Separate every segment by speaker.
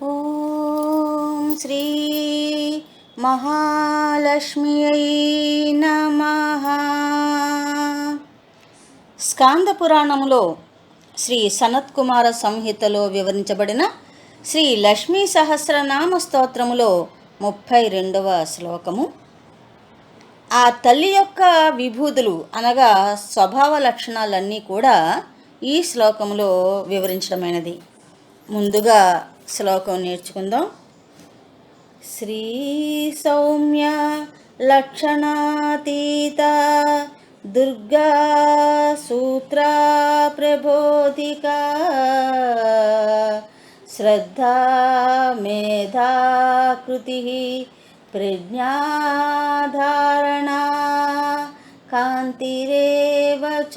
Speaker 1: ఓం శ్రీ మహాలక్ష్మ్యై నమః. స్కాంద పురాణములో శ్రీ సనత్కుమార సంహితలో వివరించబడిన శ్రీ లక్ష్మీ సహస్రనామ స్తోత్రములో 32వ శ్లోకము. ఆ తల్లి యొక్క విభూతులు అనగా స్వభావ లక్షణాలన్నీ కూడా ఈ శ్లోకములో వివరించడమైనది. ముందుగా శ్లోకం నేర్చుకుందాం. శ్రీ సౌమ్య లక్షణాతీత దుర్గా సూత్ర ప్రబోధిక శ్రద్ధా మేధా కృతి ప్రజ్ఞాధారణ కాంతిరేవ చ.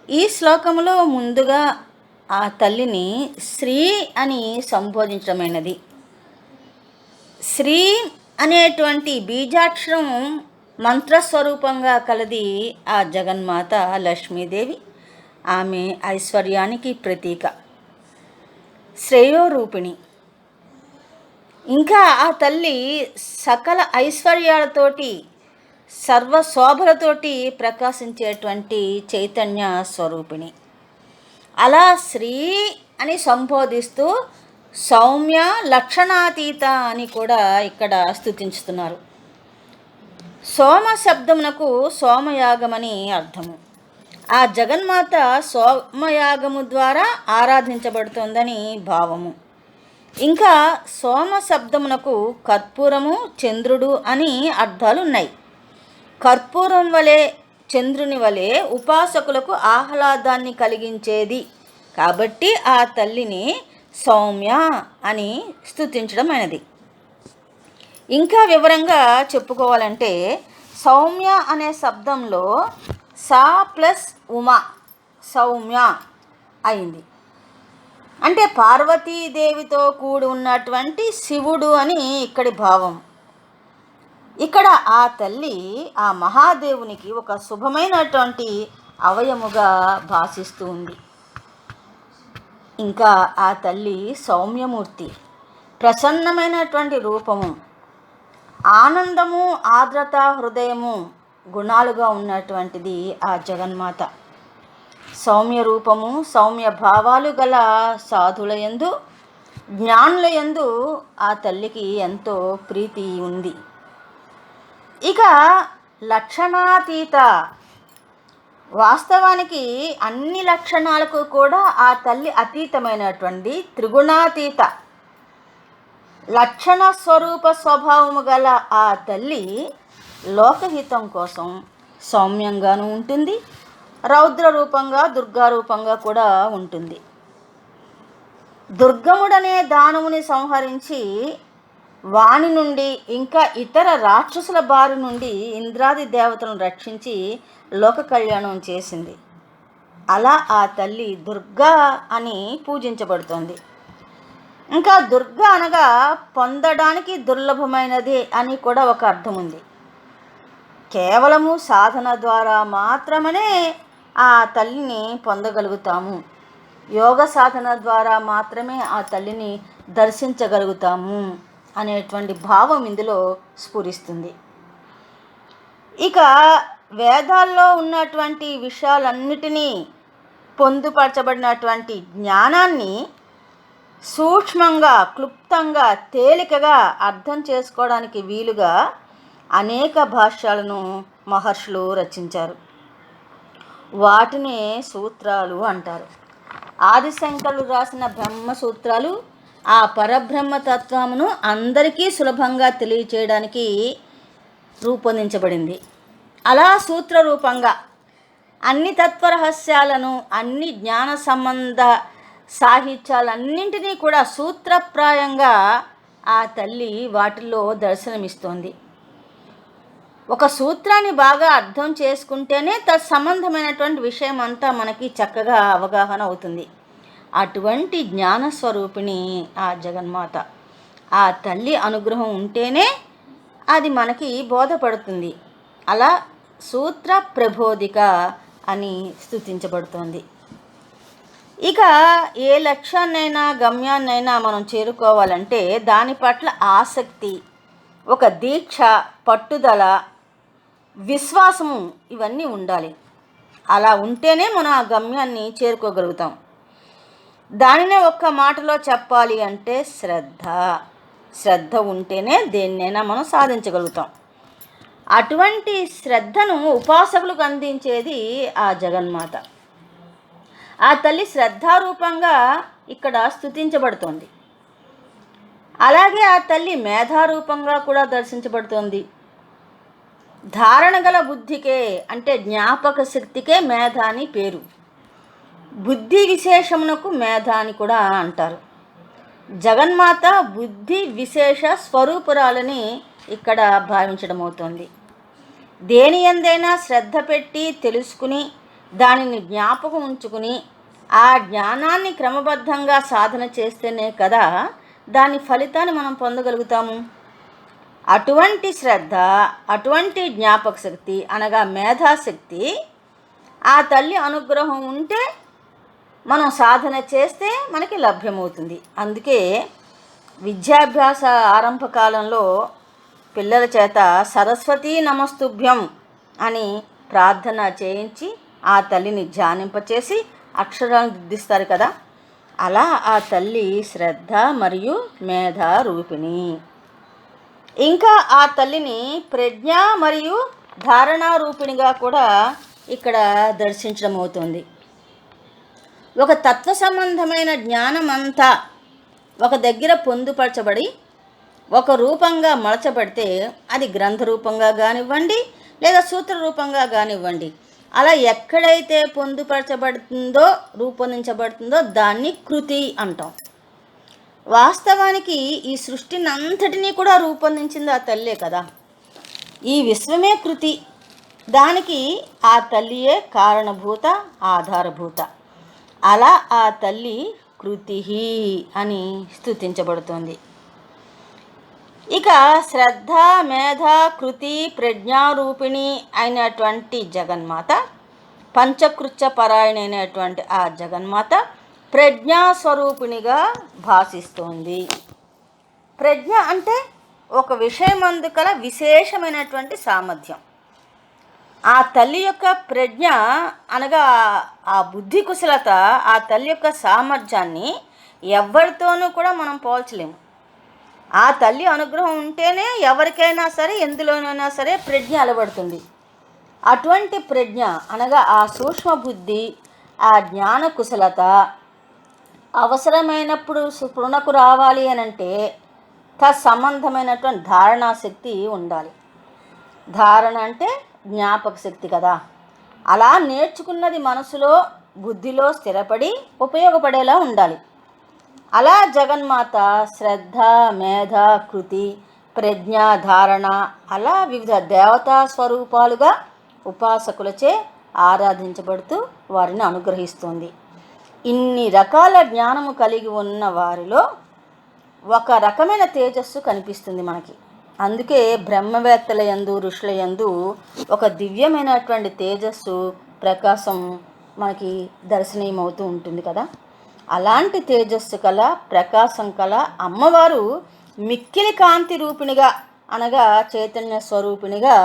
Speaker 1: ఈ శ్లోకములో ముందుగా ఆ తల్లిని శ్రీ అని సంబోధించడమైనది. శ్రీ అనేటువంటి బీజాక్షరం మంత్రస్వరూపంగా కలది ఆ జగన్మాత లక్ష్మీదేవి. ఆమె ఐశ్వర్యానికి ప్రతీక, శ్రేయోరూపిణి. ఇంకా ఆ తల్లి సకల ఐశ్వర్యాలతోటి సర్వశోభలతోటి ప్రకాశించేటువంటి చైతన్య స్వరూపిణి. అలా శ్రీ అని సంబోధిస్తూ సౌమ్య లక్షణాతీత అని కూడా ఇక్కడ స్తుతించుతున్నారు. సోమ శబ్దమునకు సోమయాగమని అర్థము. ఆ జగన్మాత సోమయాగము ద్వారా ఆరాధించబడుతోందని భావము. ఇంకా సోమ శబ్దమునకు కర్పూరము, చంద్రుడు అని అర్థాలు ఉన్నాయి. కర్పూరం వలె, చంద్రుని వలె ఉపాసకులకు ఆహ్లాదాన్ని కలిగించేది కాబట్టి ఆ తల్లిని సౌమ్య అని స్తుతించడం అయినది. ఇంకా వివరంగా చెప్పుకోవాలంటే సౌమ్య అనే శబ్దంలో సా ప్లస్ ఉమా సౌమ్య అయింది. అంటే పార్వతీదేవితో కూడి ఉన్నటువంటి శివుడు అని ఇక్కడి భావం. ఇక్కడ ఆ తల్లి ఆ మహాదేవునికి ఒక శుభమైనటువంటి అవయముగా భాసిస్తూ ఉంది. ఇంకా ఆ తల్లి సౌమ్యమూర్తి, ప్రసన్నమైనటువంటి రూపము, ఆనందము, ఆర్ద్రత, హృదయము గుణాలుగా ఉన్నటువంటిది ఆ జగన్మాత. సౌమ్య రూపము, సౌమ్య భావాలు గల సాధులయందు, జ్ఞానులయందు ఆ తల్లికి ఎంతో ప్రీతి ఉంది. ఇక లక్షణాతీత, వాస్తవానికి అన్ని లక్షణాలకు కూడా ఆ తల్లి అతీతమైనటువంటి త్రిగుణాతీత లక్షణ స్వరూప స్వభావము గల ఆ తల్లి లోకహితం కోసం సౌమ్యంగాను ఉంటుంది, రౌద్ర రూపంగా, దుర్గా రూపంగా కూడా ఉంటుంది. దుర్గముడనే దానవుని సంహరించి వాని నుండి ఇంకా ఇతర రాక్షసుల బారి నుండి ఇంద్రాది దేవతలను రక్షించి లోక కళ్యాణం చేసింది. అలా ఆ తల్లి దుర్గా అని పూజించబడుతోంది. ఇంకా దుర్గా అనగా పొందడానికి దుర్లభమైనది అని కూడా ఒక అర్థం ఉంది. కేవలము సాధన ద్వారా మాత్రమే ఆ తల్లిని పొందగలుగుతాము, యోగ సాధన ద్వారా మాత్రమే ఆ తల్లిని దర్శించగలుగుతాము అనేటువంటి భావం ఇందులో స్ఫురిస్తుంది. ఇక వేదాల్లో ఉన్నటువంటి విషయాలన్నిటినీ పొందుపరచబడినటువంటి జ్ఞానాన్ని సూక్ష్మంగా, క్లుప్తంగా, తేలికగా అర్థం చేసుకోవడానికి వీలుగా అనేక భాష్యాలను మహర్షులు రచించారు. వాటినే సూత్రాలు అంటారు. ఆదిశంకరులు రాసిన బ్రహ్మసూత్రాలు ఆ పరబ్రహ్మతత్వమును అందరికీ సులభంగా తెలియచేయడానికి రూపొందించబడింది. అలా సూత్ర రూపంగా అన్ని తత్వరహస్యాలను, అన్ని జ్ఞాన సంబంధ సాహిత్యాలన్నింటినీ కూడా సూత్రప్రాయంగా ఆ తల్లి వాటిల్లో దర్శనమిస్తోంది. ఒక సూత్రాన్ని బాగా అర్థం చేసుకుంటేనే తత్సంబంధమైనటువంటి విషయం అంతా మనకి చక్కగా అవగాహన అవుతుంది. అటువంటి జ్ఞానస్వరూపిణి ఆ జగన్మాత. ఆ తల్లి అనుగ్రహం ఉంటేనే అది మనకి బోధపడుతుంది. అలా సూత్ర ప్రబోధిక అని స్తుతించబడుతోంది. ఇక ఏ లక్ష్యాన్నైనా గమ్యాన్నైనా మనం చేరుకోవాలంటే దాని పట్ల ఆసక్తి, ఒక దీక్ష, పట్టుదల, విశ్వాసము ఇవన్నీ ఉండాలి. అలా ఉంటేనే మనం ఆ గమ్యాన్ని చేరుకోగలుగుతాం. దానినే ఒక్క మాటలో చెప్పాలి అంటే శ్రద్ధ. శ్రద్ధ ఉంటేనే దేన్నైనా మనం సాధించగలుగుతాం. అటువంటి శ్రద్ధను ఉపాసకులకు అందించేది ఆ జగన్మాత. ఆ తల్లి శ్రద్ధారూపంగా ఇక్కడ స్తుతించబడుతోంది. అలాగే ఆ తల్లి మేధారూపంగా కూడా దర్శించబడుతోంది. ధారణ గల బుద్ధికే అంటే జ్ఞాపక శక్తికే మేధ అని పేరు. బుద్ధి విశేషమునకు మేధ అని కూడా అంటారు. జగన్మాత బుద్ధి విశేష స్వరూపురాలని ఇక్కడ భావించడం అవుతుంది. దేని ఎందైనా శ్రద్ధ పెట్టి తెలుసుకుని దానిని జ్ఞాపకం ఉంచుకుని ఆ జ్ఞానాన్ని క్రమబద్ధంగా సాధన చేస్తేనే కదా దాని ఫలితాన్ని మనం పొందగలుగుతాము. అటువంటి శ్రద్ధ, అటువంటి జ్ఞాపక శక్తి అనగా మేధాశక్తి ఆ తల్లి అనుగ్రహం ఉంటే మనం సాధన చేస్తే మనకి లభ్యమవుతుంది. అందుకే విద్యాభ్యాస ఆరంభ కాలంలో పిల్లల చేత సరస్వతీ నమస్తుభ్యం అని ప్రార్థన చేయించి ఆ తల్లిని ధ్యానింపచేసి అక్షరాలను దిద్దిస్తారు కదా. అలా ఆ తల్లి శ్రద్ధ మరియు మేధ రూపిణి. ఇంకా ఆ తల్లిని ప్రజ్ఞ మరియు ధారణా రూపిణిగా కూడా ఇక్కడ దర్శించడం అవుతుంది. ఒక తత్వ సంబంధమైన జ్ఞానమంతా ఒక దగ్గర పొందుపరచబడి ఒక రూపంగా మలచబడితే అది గ్రంథ రూపంగా కానివ్వండి లేదా సూత్ర రూపంగా కానివ్వండి, అలా ఎక్కడైతే పొందుపరచబడుతుందో రూపొందించబడుతుందో దాన్ని కృతి అంటాం. వాస్తవానికి ఈ సృష్టిని అంతటినీ కూడా రూపొందించింది ఆ తల్లే కదా. ఈ విశ్వమే కృతి. దానికి ఆ తల్లియే కారణభూత, ఆధారభూత. అలా ఆ తల్లి కృతి అని స్తుతించబడుతుంది. ఇక శ్రద్ధ, మేధ, కృతి, ప్రజ్ఞారూపిణి అయినటువంటి జగన్మాత, పంచకృత్య పరాయణ అయినటువంటి ఆ జగన్మాత ప్రజ్ఞాస్వరూపిణిగా భాషిస్తోంది. ప్రజ్ఞ అంటే ఒక విషయమందు కల విశేషమైనటువంటి సామర్థ్యం. ఆ తల్లి యొక్క ప్రజ్ఞ అనగా ఆ బుద్ధి కుశలత, ఆ తల్లి యొక్క సామర్థ్యాన్ని ఎవరితోనూ కూడా మనం పోల్చలేము. ఆ తల్లి అనుగ్రహం ఉంటేనే ఎవరికైనా సరే ఎందులోనైనా సరే ప్రజ్ఞ అలవడుతుంది. అటువంటి ప్రజ్ఞ అనగా ఆ సూక్ష్మ బుద్ధి, ఆ జ్ఞాన కుశలత అవసరమైనప్పుడు స్ఫురణకు రావాలి అనంటే తత్సంబంధమైనటువంటి ధారణాశక్తి ఉండాలి. ధారణ అంటే జ్ఞాపక శక్తి కదా. అలా నేర్చుకున్నది మనసులో బుద్ధిలో స్థిరపడి ఉపయోగపడేలా ఉండాలి. అలా జగన్మాత శ్రద్ధ, మేధ, కృతి, ప్రజ్ఞ, ధారణ అలా వివిధ దేవతా స్వరూపాలుగా ఉపాసకులచే ఆరాధించబడుతూ వారిని అనుగ్రహిస్తుంది. ఇన్ని రకాల జ్ఞానము కలిగి ఉన్న వారిలో ఒక రకమైన తేజస్సు కనిపిస్తుంది మనకి. అందుకే బ్రహ్మవేత్తల యందు, ఋషుల యందు ఒక దివ్యమైనటువంటి తేజస్సు, ప్రకాశం మనకి దర్శనీయమవుతూ ఉంటుంది కదా. అలాంటి తేజస్సు కల, ప్రకాశం కల అమ్మవారు మిక్కిలి కాంతి రూపిణిగా అనగా చైతన్య స్వరూపిణిగా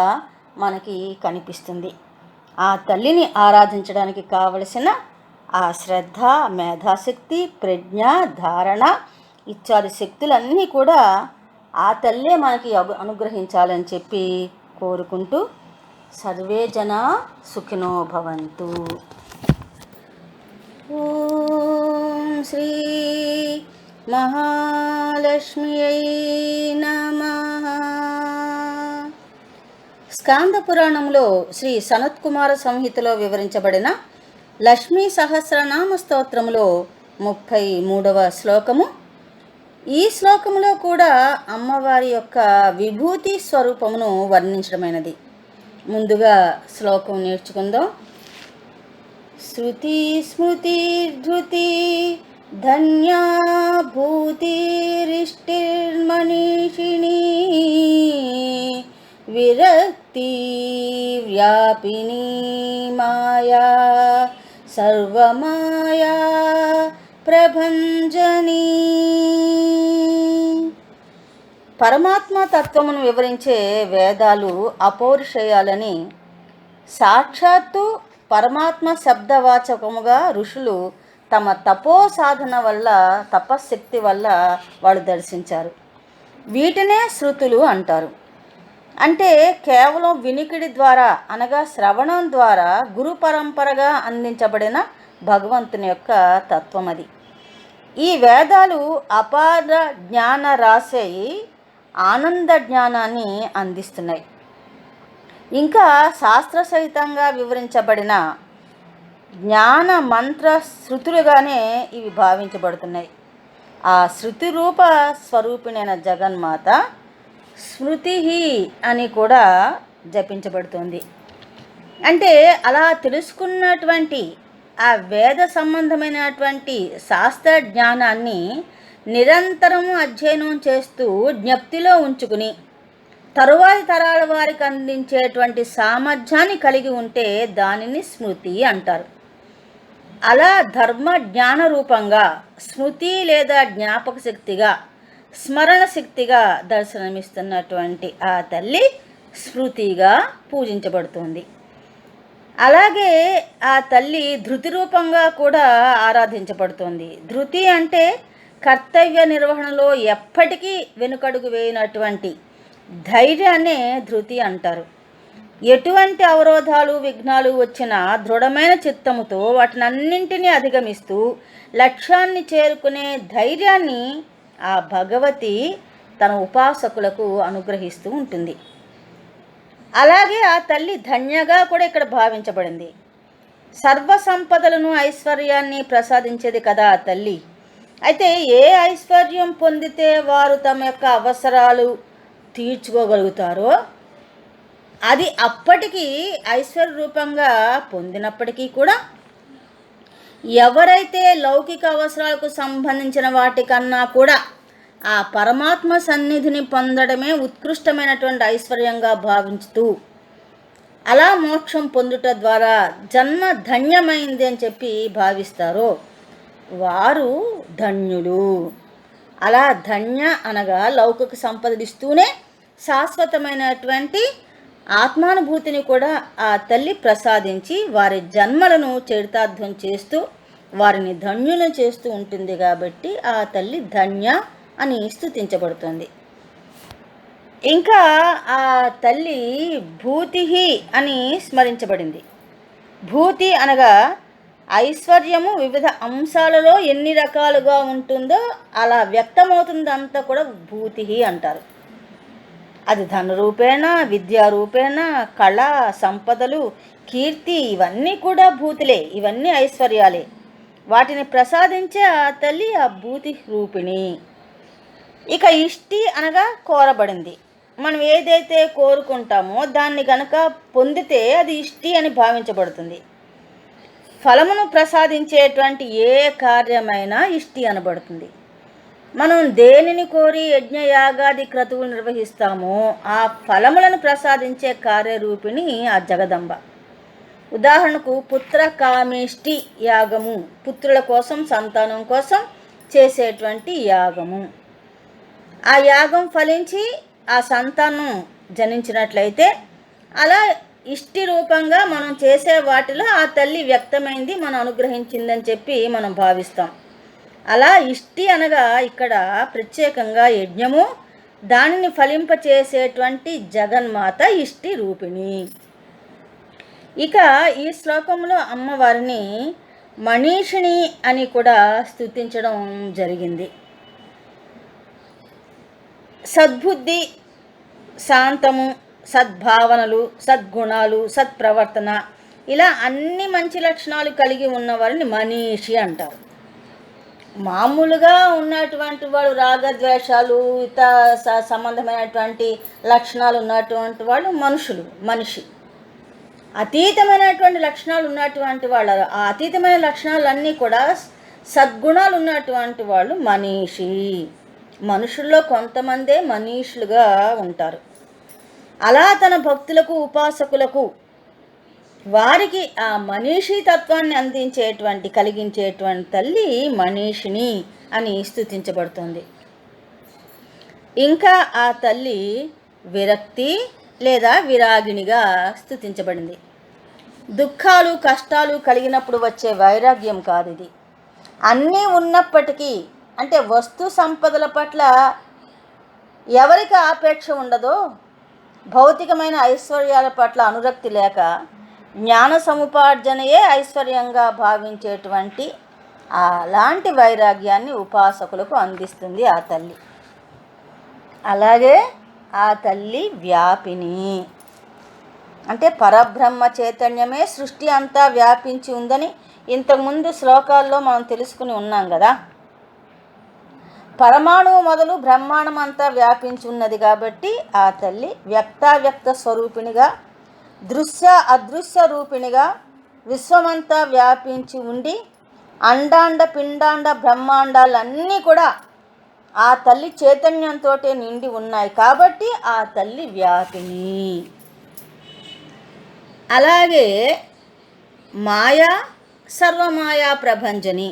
Speaker 1: మనకి కనిపిస్తుంది. ఆ తల్లిని ఆరాధించడానికి కావలసిన ఆ శ్రద్ధ, మేధాశక్తి, ప్రజ్ఞ, ధారణ ఇత్యాది శక్తులన్నీ కూడా ఆ తల్లే మనకి అనుగ్రహించాలని చెప్పి కోరుకుంటూ సర్వే జనా సుఖినో భవంతు. ఓం శ్రీ మహాలక్ష్మ్యై నమః. స్కాంద పురాణంలో శ్రీ సనత్కుమార సంహితలో వివరించబడిన లక్ష్మీ సహస్రనామ స్తోత్రములో 33వ శ్లోకము. ఈ శ్లోకములో కూడా అమ్మవారి యొక్క విభూతి స్వరూపమును వర్ణించడమైనది. ముందుగా శ్లోకం నేర్చుకుందాం. శృతి స్మృతి ధృతి ధన్యా భూతిరిష్టిర్మనీషిణీ విరక్తి వ్యాపిని మాయా సర్వమాయా ప్రభంజనీ. పరమాత్మ తత్వమును వివరించే వేదాలు అపౌరుషేయాలని సాక్షాత్తు పరమాత్మ శబ్దవాచకముగా ఋషులు తమ తపో సాధన వల్ల, తపశ్శక్తి వల్ల వాళ్ళు దర్శించారు. వీటినే శృతులు అంటారు. అంటే కేవలం వినికిడి ద్వారా అనగా శ్రవణం ద్వారా గురు పరంపరగా అందించబడిన భగవంతుని యొక్క తత్వం అది. ఈ వేదాలు అపార జ్ఞాన రాశి ఆనంద జ్ఞానాన్ని అందిస్తున్నాయి. ఇంకా శాస్త్ర సహితంగా వివరించబడిన జ్ఞాన మంత్ర శృతులుగానే ఇవి భావించబడుతున్నాయి. ఆ శృతి రూప స్వరూపిణైన జగన్మాత స్మృతి అని కూడా జపించబడుతుంది. అంటే అలా తెలుసుకున్నటువంటి ఆ వేద సంబంధమైనటువంటి శాస్త్ర జ్ఞానాన్ని నిరంతరము అధ్యయనం చేస్తూ జ్ఞప్తిలో ఉంచుకుని తరువాతి తరాల వారికి అందించేటువంటి సామర్థ్యాన్ని కలిగి ఉంటే దానిని స్మృతి అంటారు. అలా ధర్మ జ్ఞాన రూపంగా స్మృతి లేదా జ్ఞాపక శక్తిగా, స్మరణ శక్తిగా దర్శనమిస్తున్నటువంటి ఆ తల్లి స్మృతిగా పూజించబడుతుంది. అలాగే ఆ తల్లి ధృతి రూపంగా కూడా ఆరాధించబడుతుంది. ధృతి అంటే కర్తవ్య నిర్వహణలో ఎప్పటికీ వెనుకడుగు వేయనటువంటి ధైర్యాన్నే ధృతి అంటారు. ఎటువంటి అవరోధాలు విఘ్నాలు వచ్చినా దృఢమైన చిత్తముతో వాటినన్నింటినీ అధిగమిస్తూ లక్ష్యాన్ని చేరుకునే ధైర్యాన్ని ఆ భగవతి తన ఉపాసకులకు అనుగ్రహిస్తూ ఉంటుంది. అలాగే ఆ తల్లి ధన్యగా కూడా ఇక్కడ భావించబడింది. సర్వ సంపదలను ఐశ్వర్యాన్ని ప్రసాదించేది కదా ఆ తల్లి. అయితే ఏ ఐశ్వర్యం పొందితే వారు తమ యొక్క అవసరాలు తీర్చుకోగలుగుతారో అది అప్పటికీ ఐశ్వర్య రూపంగా పొందినప్పటికీ కూడా ఎవరైతే లౌకిక అవసరాలకు సంబంధించిన వాటికన్నా కూడా ఆ పరమాత్మ సన్నిధిని పొందడమే ఉత్కృష్టమైనటువంటి ఐశ్వర్యంగా భావించుతూ అలా మోక్షం పొందుట ద్వారా జన్మ ధన్యమైంది అని చెప్పి భావిస్తారో వారు ధన్యులు. అలా ధన్య అనగా లౌకిక సంపదలిస్తూనే శాశ్వతమైనటువంటి ఆత్మానుభూతిని కూడా ఆ తల్లి ప్రసాదించి వారి జన్మలను చరితార్థం చేస్తూ వారిని ధన్యులను చేస్తూ ఉంటుంది. కాబట్టి ఆ తల్లి ధన్య అని స్తుతించబడుతుంది. ఇంకా ఆ తల్లి భూతి అని స్మరించబడింది. భూతి అనగా ఐశ్వర్యము వివిధ అంశాలలో ఎన్ని రకాలుగా ఉంటుందో అలా వ్యక్తమవుతుందంతా కూడా భూతి అంటారు. అది ధనరూపేణ, విద్యారూపేణ, కళ, సంపదలు, కీర్తి ఇవన్నీ కూడా భూతులే, ఇవన్నీ ఐశ్వర్యాలే. వాటిని ప్రసాదించే ఆ తల్లి ఆ భూతి రూపిణి. ఇక ఇష్టి అనగా కోరబడింది. మనం ఏదైతే కోరుకుంటామో దాన్ని గనక పొందితే అది ఇష్టి అని భావించబడుతుంది. ఫలమును ప్రసాదించేటువంటి ఏ కార్యమైనా ఇష్టి అనబడుతుంది. మనం దేనిని కోరి యజ్ఞయాగాది క్రతువులు నిర్వహిస్తామో ఆ ఫలములను ప్రసాదించే కార్యరూపిణి ఆ జగదంబ. ఉదాహరణకు పుత్రకామేష్టి యాగము, పుత్రుల కోసం సంతానం కోసం చేసేటువంటి యాగము. ఆ యాగం ఫలించి ఆ సంతానం జనించినట్లయితే అలా ఇష్టి రూపంగా మనం చేసే వాటిలో ఆ తల్లి వ్యక్తమైంది, మనం అనుగ్రహించిందని చెప్పి మనం భావిస్తాం. అలా ఇష్టి అనగా ఇక్కడ ప్రత్యేకంగా యజ్ఞము, దానిని ఫలింపచేసేటువంటి జగన్మాత ఇష్టి రూపిణి. ఇక ఈ శ్లోకంలో అమ్మవారిని మనీషిణి అని కూడా స్తుతించడం జరిగింది. సద్బుద్ధి, శాంతము, సద్భావనలు, సద్గుణాలు, సత్ప్రవర్తన ఇలా అన్ని మంచి లక్షణాలు కలిగి ఉన్నవారిని మనీషి అంటారు. మామూలుగా ఉన్నటువంటి వాడు రాగద్వేషాలు, ఇతర సంబంధమైనటువంటి లక్షణాలు ఉన్నటువంటి వాళ్ళు మనిషి. అతీతమైనటువంటి లక్షణాలు ఉన్నటువంటి వాళ్ళు, ఆ అతీతమైన లక్షణాలన్నీ కూడా సద్గుణాలు ఉన్నటువంటి వాళ్ళు మనీషి. మనుషుల్లో కొంతమందే మనీషులుగా ఉంటారు. అలా తన భక్తులకు, ఉపాసకులకు వారికి ఆ మనీషీ తత్వాన్ని కలిగించేటువంటి తల్లి మనీషిని అని స్తుతించబడుతుంది. ఇంకా ఆ తల్లి విరక్తి లేదా విరాగిణిగా స్తుతించబడింది. దుఃఖాలు కష్టాలు కలిగినప్పుడు వచ్చే వైరాగ్యం కాదు ఇది. అన్నీ ఉన్నప్పటికీ, అంటే వస్తు సంపదల పట్ల ఎవరికి ఆపేక్ష ఉండదో, భౌతికమైన ఐశ్వర్యాల పట్ల అనురక్తి లేక జ్ఞాన సముపార్జనయే ఐశ్వర్యంగా భావించేటువంటి అలాంటి వైరాగ్యాన్ని ఉపాసకులకు అందిస్తుంది ఆ తల్లి. అలాగే ఆ తల్లి వ్యాపిని, అంటే పరబ్రహ్మ చైతన్యమే సృష్టి అంతా వ్యాపించి ఉందని ఇంతకుముందు శ్లోకాల్లో మనం తెలుసుకుని ఉన్నాం కదా. పరమాణువు మొదలు బ్రహ్మాండం అంతా వ్యాపించి ఉన్నది కాబట్టి ఆ తల్లి వ్యక్తావ్యక్త స్వరూపిణిగా, దృశ్య అదృశ్య రూపిణిగా విశ్వమంతా వ్యాపించి ఉండి అండాండ పిండాండ బ్రహ్మాండాలన్నీ కూడా ఆ తల్లి చైతన్యంతో నిండి ఉన్నాయి కాబట్టి ఆ తల్లి వ్యాపిని. అలాగే మాయా సర్వమాయా ప్రభంజని,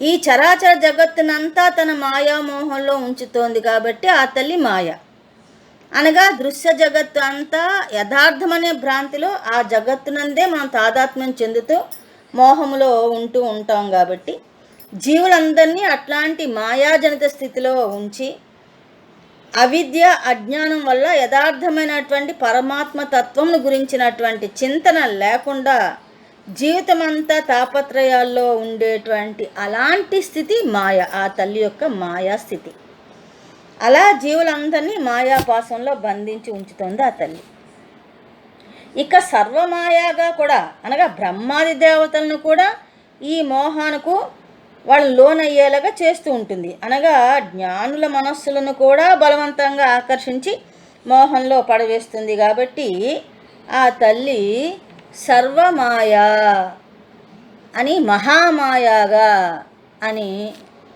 Speaker 1: ఈ చరాచర జగత్తునంతా తన మాయామోహంలో ఉంచుతోంది కాబట్టి ఆ తల్లి మాయ. అనగా దృశ్య జగత్తు అంతా యథార్థమనే భ్రాంతిలో ఆ జగత్తునందే మనం తాదాత్మ్యం చెందుతూ మోహములో ఉంటూ ఉంటాం కాబట్టి జీవులందరినీ అట్లాంటి మాయాజనిత స్థితిలో ఉంచి అవిద్య అజ్ఞానం వల్ల యథార్థమైనటువంటి పరమాత్మ తత్వంను గురించినటువంటి చింతన లేకుండా జీవితమంతా తాపత్రయాల్లో ఉండేటువంటి అలాంటి స్థితి మాయ, ఆ తల్లి యొక్క మాయా స్థితి. అలా జీవులందరినీ మాయాపాసంలో బంధించి ఉంచుతుంది ఆ తల్లి. ఇక సర్వమాయాగా కూడా, అనగా బ్రహ్మాది దేవతలను కూడా ఈ మోహానికి వాళ్ళు లోనయ్యేలాగా చేస్తూ ఉంటుంది. అనగా జ్ఞానుల మనస్సులను కూడా బలవంతంగా ఆకర్షించి మోహంలో పడవేస్తుంది కాబట్టి ఆ తల్లి సర్వమాయా అని, మహామాయాగా అని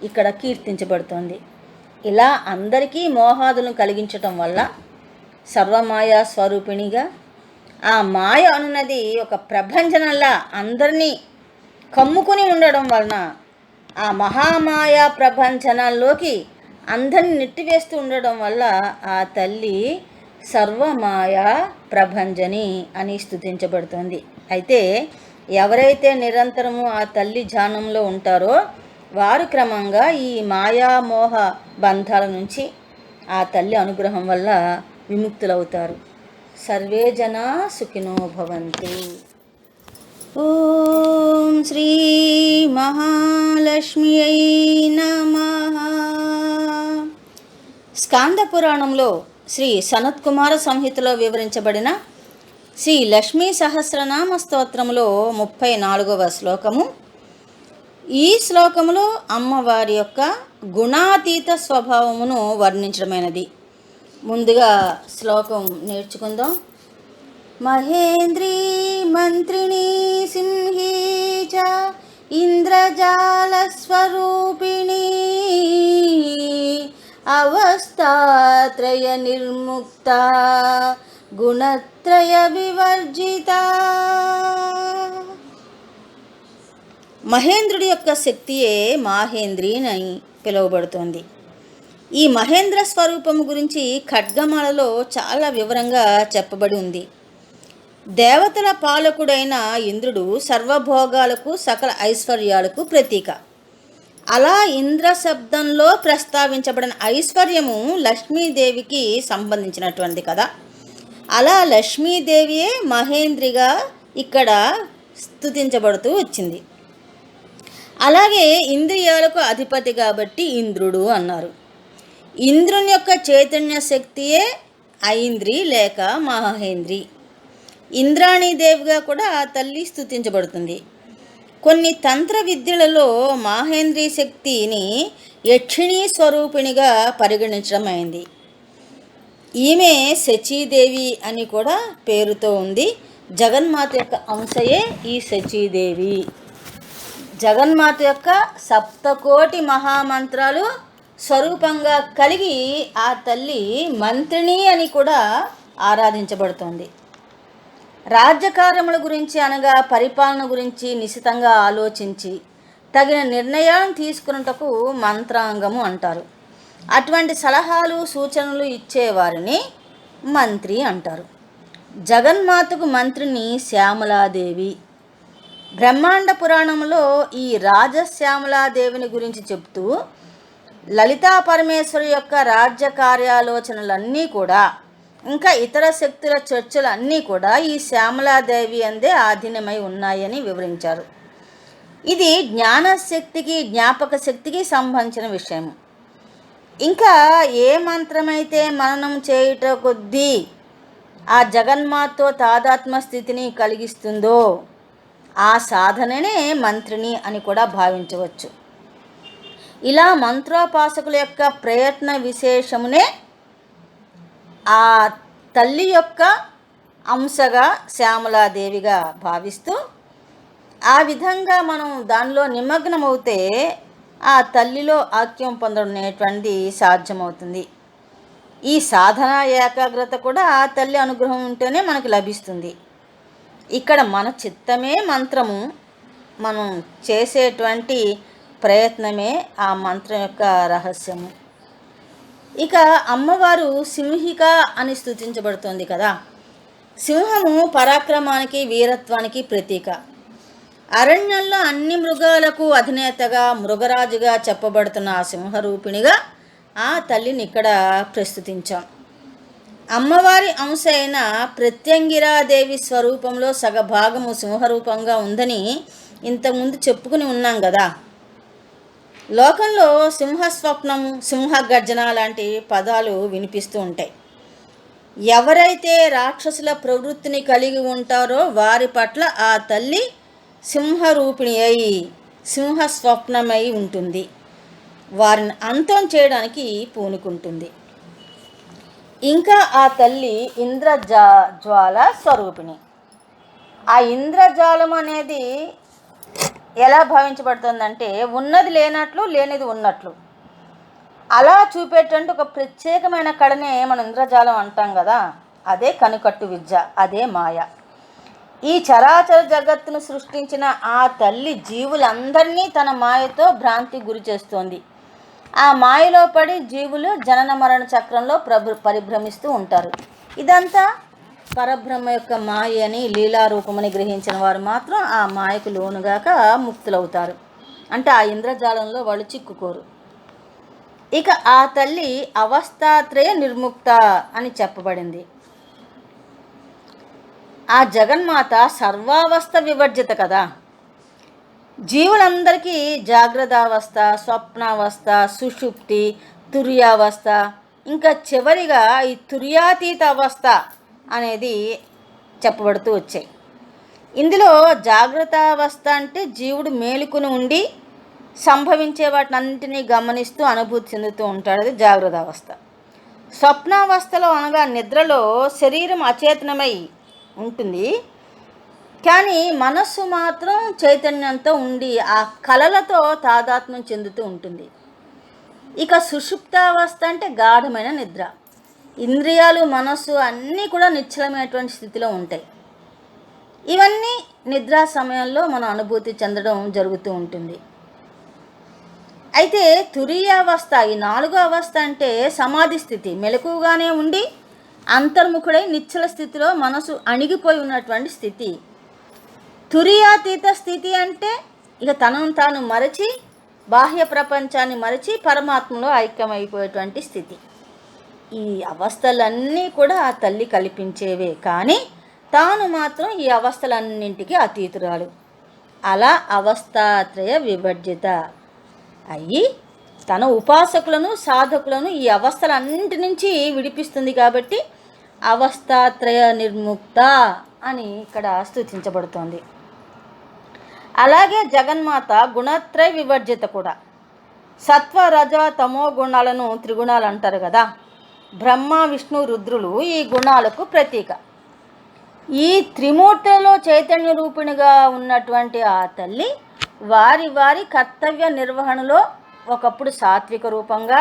Speaker 1: ఇక్కడ కీర్తించబడుతుంది. ఇలా అందరికీ మోహాదులను కలిగించటం వల్ల సర్వమాయా స్వరూపిణిగా, ఆ మాయ అనున్నది ఒక ప్రభంజనంలా అందరినీ కమ్ముకుని ఉండడం వలన ఆ మహామాయా ప్రభంజనంలోకి అందరిని నెట్టివేస్తూ ఉండడం వల్ల ఆ తల్లి సర్వమాయా ప్రభంజని అని స్తుతించబడుతుంది. అయితే ఎవరైతే నిరంతరము ఆ తల్లి ధ్యానంలో ఉంటారో వారు క్రమంగా ఈ మాయామోహ బంధాల నుంచి ఆ తల్లి అనుగ్రహం వల్ల విముక్తులవుతారు. సర్వే జనా సుఖినో భవంతు. ఓం శ్రీ మహాలక్ష్మ్యై నమః. స్కాంద పురాణంలో శ్రీ సనత్కుమార సంహితలో వివరించబడిన శ్రీ లక్ష్మీ సహస్రనామ స్తోత్రములో 34వ శ్లోకము. ఈ శ్లోకములో అమ్మవారి యొక్క గుణాతీత స్వభావమును వర్ణించడమైనది. ముందుగా శ్లోకం నేర్చుకుందాం. మహేంద్రీ మంత్రిణీ సింహీ చ ఇంద్రజాల స్వరూపిణీ అవస్థాత్రయ నిర్ముక్త గుణత్రయ వివర్జిత. మహేంద్రుడి యొక్క శక్తియే మాహేంద్రి అని పిలువబడుతోంది. ఈ మహేంద్ర స్వరూపము గురించి ఖడ్గమాలలో చాలా వివరంగా చెప్పబడి ఉంది. దేవతల పాలకుడైన ఇంద్రుడు సర్వభోగాలకు సకల ఐశ్వర్యాలకు ప్రతీక. అలా ఇంద్ర శబ్దంలో ప్రస్తావించబడిన ఐశ్వర్యము లక్ష్మీదేవికి సంబంధించినటువంటిది కదా. అలా లక్ష్మీదేవియే మహేంద్రిగా ఇక్కడ స్తుతించబడుతూ వచ్చింది. అలాగే ఇంద్రియాలకు అధిపతి కాబట్టి ఇంద్రుడు అన్నారు. ఇంద్రుని యొక్క చైతన్య శక్తియే ఐంద్రి లేక మహేంద్రి. ఇంద్రాణీదేవిగా కూడా ఆ తల్లి స్తుతించబడుతుంది. కొన్ని తంత్ర విద్యలలో మాహేంద్రీ శక్తిని యక్షిణీ స్వరూపిణిగా పరిగణించడం అయింది. ఈమె శచీదేవి అని కూడా పేరుతో ఉంది. జగన్మాత యొక్క అంశయే ఈ శచీదేవి. జగన్మాత యొక్క సప్తకోటి మహామంత్రాలు స్వరూపంగా కలిగి ఆ తల్లి మంత్రిణి అని కూడా ఆరాధించబడుతోంది. రాజ్యకార్యముల గురించి అనగా పరిపాలన గురించి నిశితంగా ఆలోచించి తగిన నిర్ణయాలను తీసుకున్నటకు మంత్రాంగము అంటారు. అటువంటి సలహాలు సూచనలు ఇచ్చేవారిని మంత్రి అంటారు. జగన్మాతకు మంత్రిని శ్యామలాదేవి. బ్రహ్మాండ పురాణంలో ఈ రాజశ్యామలాదేవిని గురించి చెప్తూ లలితా పరమేశ్వరి యొక్క రాజ్య కార్యాలోచనలన్నీ కూడా, ఇంకా ఇతర శక్తుల చర్చలన్నీ కూడా ఈ శ్యామలాదేవి అందే ఆధీనమై ఉన్నాయని వివరించారు. ఇది జ్ఞానశక్తికి జ్ఞాపక శక్తికి సంబంధించిన విషయం. ఇంకా ఏ మంత్రమైతే మననం చేయుట కొద్దీ ఆ జగన్మాతతో తాదాత్మ స్థితిని కలిగిస్తుందో ఆ సాధననే మంత్రిని అని కూడా భావించవచ్చు. ఇలా మంత్రోపాసకుల యొక్క ప్రయత్న విశేషమునే ఆ తల్లి యొక్క అంశగా శ్యామలాదేవిగా భావిస్తూ ఆ విధంగా మనం దానిలో నిమగ్నమవుతే ఆ తల్లిలో ఐక్యం పొందడం అనేటువంటిది సాధ్యమవుతుంది. ఈ సాధన ఏకాగ్రత కూడా ఆ తల్లి అనుగ్రహం ఉంటేనే మనకు లభిస్తుంది. ఇక్కడ మన చిత్తమే మంత్రము, మనం చేసేటువంటి ప్రయత్నమే ఆ మంత్రం యొక్క రహస్యము. ఇక అమ్మవారు సింహిక అని స్తుతించబడుతోంది కదా. సింహము పరాక్రమానికి వీరత్వానికి ప్రతీక. అరణ్యంలో అన్ని మృగాలకు అధినేతగా మృగరాజుగా చెప్పబడుతున్న ఆ సింహరూపిణిగా ఆ తల్లిని ఇక్కడ ప్రస్తుతించాం. అమ్మవారి అంశ అయిన ప్రత్యంగిరాదేవి స్వరూపంలో సగభాగము సింహరూపంగా ఉందని ఇంతకుముందు చెప్పుకుని ఉన్నాం కదా. లోకంలో సింహస్వప్నం, సింహగర్జన లాంటి పదాలు వినిపిస్తూ ఉంటాయి. ఎవరైతే రాక్షసుల ప్రవృత్తిని కలిగి ఉంటారో వారి పట్ల ఆ తల్లి సింహరూపిణి అయి సింహస్వప్నమై ఉంటుంది. వారిని అంతం చేయడానికి పూనుకుంటుంది. ఇంకా ఆ తల్లి ఇంద్రజ్వాల స్వరూపిణి. ఆ ఇంద్రజాలం అనేది ఎలా భావించబడుతుందంటే ఉన్నది లేనట్లు, లేనిది ఉన్నట్లు అలా చూపేటువంటి ఒక ప్రత్యేకమైన కళనే మనం ఇంద్రజాలం అంటాం కదా. అదే కనుకట్టు విద్య, అదే మాయ. ఈ చరాచర జగత్తును సృష్టించిన ఆ తల్లి జీవులందరినీ తన మాయతో భ్రాంతికి గురి చేస్తోంది. ఆ మాయలో పడి జీవులు జనన మరణ చక్రంలో పరిభ్రమిస్తూ ఉంటారు. ఇదంతా పరబ్రహ్మ యొక్క మాయ అని లీలారూపమని గ్రహించిన వారు మాత్రం ఆ మాయకు లోనుగాక ముక్తులవుతారు. అంటే ఆ ఇంద్రజాలంలో వాళ్ళు చిక్కుకోరు. ఇక ఆ తల్లి అవస్థాత్రయ నిర్ముక్త అని చెప్పబడింది. ఆ జగన్మాత సర్వావస్థ వివర్జిత కదా. జీవులందరికీ జాగ్రత్తావస్థ, స్వప్నావస్థ, సుషుప్తి, తుర్యావస్థ, ఇంకా చివరిగా ఈ తుర్యాతీత అవస్థ అనేది చెప్పబడుతూ వచ్చాయి. ఇందులో జాగ్రత్తావస్థ అంటే జీవుడు మేలుకుని ఉండి సంభవించే వాటినన్నింటినీ గమనిస్తూ అనుభూతి చెందుతూ ఉంటాడు, అది జాగ్రత్త అవస్థ. స్వప్నావస్థలో అనగా నిద్రలో శరీరం అచేతనమై ఉంటుంది, కానీ మనస్సు మాత్రం చైతన్యంతో ఉండి ఆ కలలతో తాదాత్మ్యం చెందుతూ ఉంటుంది. ఇక సుషుప్తావస్థ అంటే గాఢమైన నిద్ర. ఇంద్రియాలు, మనస్సు అన్నీ కూడా నిశ్చలమైనటువంటి స్థితిలో ఉంటాయి. ఇవన్నీ నిద్రా సమయంలో మనం అనుభూతి చెందడం జరుగుతూ ఉంటుంది. అయితే తురీయావస్థ, ఈ 4వ అవస్థ అంటే సమాధి స్థితి. మెలకుగానే ఉండి అంతర్ముఖుడై నిశ్చల స్థితిలో మనసు అణిగిపోయి ఉన్నటువంటి స్థితి. తురీయాతీత స్థితి అంటే ఇక తనను తాను మరచి, బాహ్య ప్రపంచాన్ని మరచి పరమాత్మలో ఐక్యమైపోయేటువంటి స్థితి. ఈ అవస్థలన్నీ కూడా ఆ తల్లి కల్పించేవే, కానీ తాను మాత్రం ఈ అవస్థలన్నింటికి అతీతురాలు. అలా అవస్థాత్రయ విభర్జిత అయ్యి తన ఉపాసకులను, సాధకులను ఈ అవస్థలన్నింటి నుంచి విడిపిస్తుంది. కాబట్టి అవస్థాత్రయ నిర్ముక్త అని ఇక్కడ స్తుతించబడుతోంది. అలాగే జగన్మాత గుణత్రయ వివర్జిత కూడా. సత్వ, రజ, తమో గుణాలను త్రిగుణాలు అంటారు కదా. బ్రహ్మ, విష్ణు, రుద్రులు ఈ గుణాలకు ప్రతీక. ఈ త్రిమూర్తులలో చైతన్య రూపిణిగా ఉన్నటువంటి ఆ తల్లి వారి వారి కర్తవ్య నిర్వహణలో ఒకప్పుడు సాత్విక రూపంగా,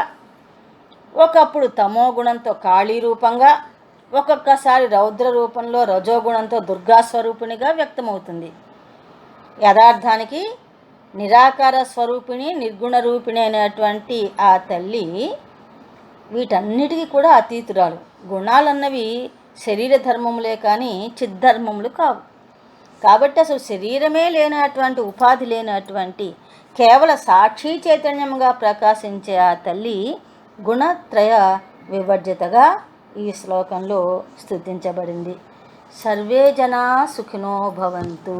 Speaker 1: ఒకప్పుడు తమో గుణంతో కాళీ రూపంగా, ఒక్కొక్కసారి రౌద్ర రూపంలో రజోగుణంతో దుర్గా స్వరూపిణిగా వ్యక్తమవుతుంది. యథార్థానికి నిరాకార స్వరూపిణి, నిర్గుణ రూపిణి అయినటువంటి ఆ తల్లి వీటన్నిటికీ కూడా అతీతురాలు. గుణాలన్నవి శరీర ధర్మములే కానీ చిద్ధర్మములు కావు. కాబట్టి అసలు శరీరమే లేనటువంటి, ఉపాధి లేనటువంటి కేవల సాక్షి చైతన్యముగా ప్రకాశించే ఆ తల్లి గుణత్రయ వివర్జితగా ఈ శ్లోకంలో స్తుతించబడింది. సర్వే జనా సుఖినో భవంతు.